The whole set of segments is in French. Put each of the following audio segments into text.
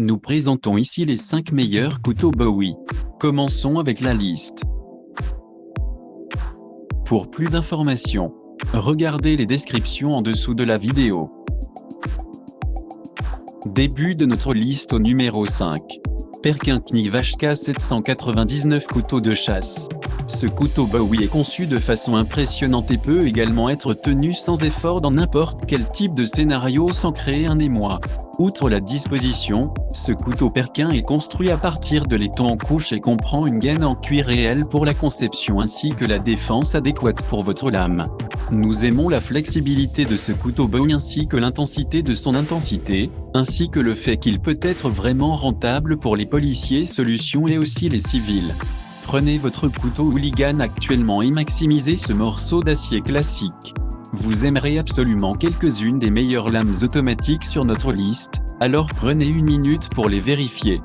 Nous présentons ici les 5 meilleurs couteaux Bowie. Commençons avec la liste. Pour plus d'informations, regardez les descriptions en dessous de la vidéo. Début de notre liste au numéro 5. Perkin Kniv HK 799 couteau de chasse. Ce couteau Bowie est conçu de façon impressionnante et peut également être tenu sans effort dans n'importe quel type de scénario sans créer un émoi. Outre la disposition, ce couteau Perkin est construit à partir de laiton en couche et comprend une gaine en cuir réel pour la conception ainsi que la défense adéquate pour votre lame. Nous aimons la flexibilité de ce couteau Bowie ainsi que l'intensité de son intensité, ainsi que le fait qu'il peut être vraiment rentable pour les policiers solutions et aussi les civils. Prenez votre couteau hooligan actuellement et maximisez ce morceau d'acier classique. Vous aimerez absolument quelques-unes des meilleures lames automatiques sur notre liste, alors prenez une minute pour les vérifier.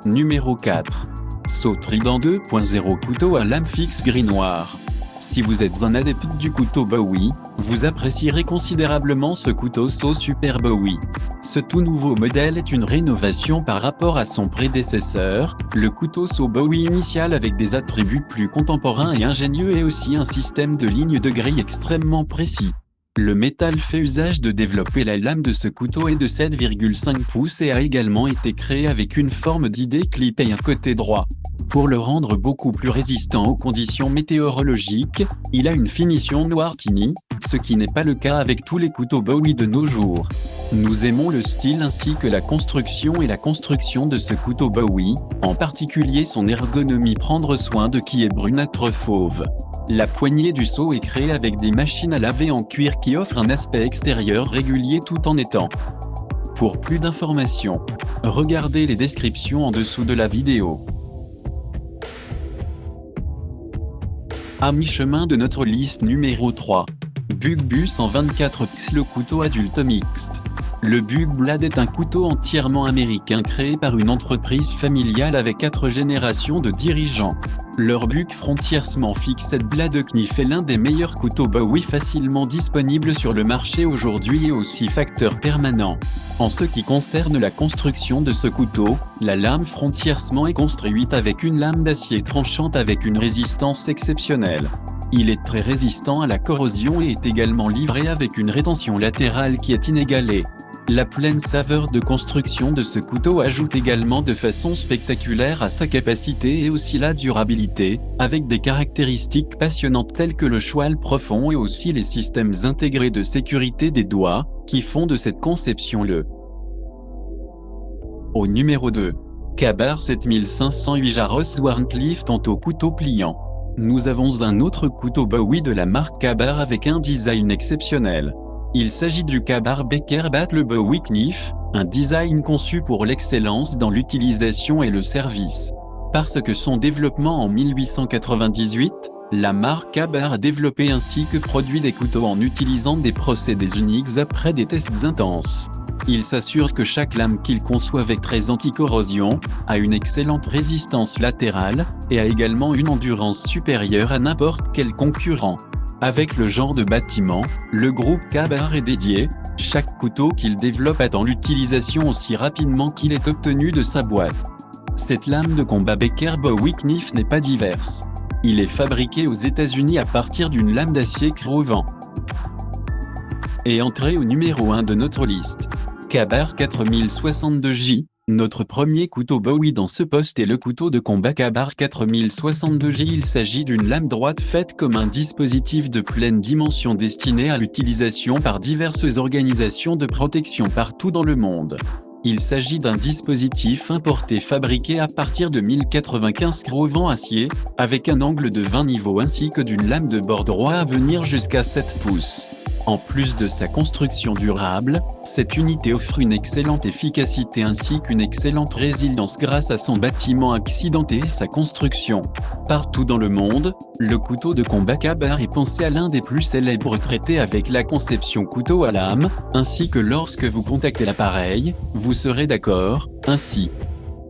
Numéro 4. Saut Trident 2.0 couteau à lame fixe gris-noir. Si vous êtes un adepte du couteau Bowie, vous apprécierez considérablement ce couteau Saut Super Bowie. Ce tout nouveau modèle est une rénovation par rapport à son prédécesseur, le couteau Saut Bowie initial avec des attributs plus contemporains et ingénieux et aussi un système de lignes de grille extrêmement précis. Le métal fait usage de développer la lame de ce couteau est de 7,5 pouces et a également été créé avec une forme d'idée clip et un côté droit. Pour le rendre beaucoup plus résistant aux conditions météorologiques, il a une finition noir tini, ce qui n'est pas le cas avec tous les couteaux Bowie de nos jours. Nous aimons le style ainsi que la construction de ce couteau Bowie, en particulier son ergonomie prendre soin de qui est brunâtre fauve. La poignée du seau est créée avec des machines à laver en cuir qui offrent un aspect extérieur régulier tout en étant. Pour plus d'informations, regardez les descriptions en dessous de la vidéo. À mi-chemin de notre liste numéro 3. Bug 124 X le couteau adulte mixte. Le Bug Blade est un couteau entièrement américain créé par une entreprise familiale avec 4 générations de dirigeants. Leur Bug Frontiersman Fixed Blade Knife est l'un des meilleurs couteaux Bowie facilement disponibles sur le marché aujourd'hui et aussi facteur permanent. En ce qui concerne la construction de ce couteau, la lame Frontiersman est construite avec une lame d'acier tranchante avec une résistance exceptionnelle. Il est très résistant à la corrosion et est également livré avec une rétention latérale qui est inégalée. La pleine saveur de construction de ce couteau ajoute également de façon spectaculaire à sa capacité et aussi la durabilité, avec des caractéristiques passionnantes telles que le choil profond et aussi les systèmes intégrés de sécurité des doigts, qui font de cette conception le. Au numéro 2. Ka-Bar 7508 Jaros Wharncliffe tantôt couteau pliant. Nous avons un autre couteau Bowie de la marque Ka-Bar avec un design exceptionnel. Il s'agit du Ka-Bar Becker Battle Bowie Knife, un design conçu pour l'excellence dans l'utilisation et le service. Parce que son développement en 1898, la marque Ka-Bar a développé ainsi que produit des couteaux en utilisant des procédés uniques après des tests intenses. Il s'assure que chaque lame qu'il conçoit est très anti-corrosion, a une excellente résistance latérale, et a également une endurance supérieure à n'importe quel concurrent. Avec le genre de bâtiment, le groupe Ka-Bar est dédié, chaque couteau qu'il développe attend l'utilisation aussi rapidement qu'il est obtenu de sa boîte. Cette lame de combat Becker Bowie Knife n'est pas diverse. Il est fabriqué aux États-Unis à partir d'une lame d'acier crevant. Et entrée au numéro 1 de notre liste. Ka-Bar 4062J, notre premier couteau Bowie dans ce poste est le couteau de combat Ka-Bar 4062J. Il s'agit d'une lame droite faite comme un dispositif de pleine dimension destiné à l'utilisation par diverses organisations de protection partout dans le monde. Il s'agit d'un dispositif importé fabriqué à partir de 1095 crevant acier, avec un angle de 20 niveaux ainsi que d'une lame de bord droit à venir jusqu'à 7 pouces. En plus de sa construction durable, cette unité offre une excellente efficacité ainsi qu'une excellente résilience grâce à son bâtiment accidenté et sa construction. Partout dans le monde, le couteau de combat Ka-Bar est pensé à l'un des plus célèbres traités avec la conception couteau à lame, ainsi que lorsque vous contactez l'appareil, vous serez d'accord, ainsi.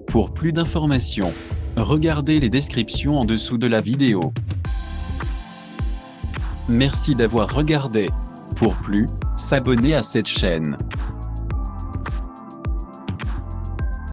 Pour plus d'informations, regardez les descriptions en dessous de la vidéo. Merci d'avoir regardé. Pour plus, s'abonner à cette chaîne.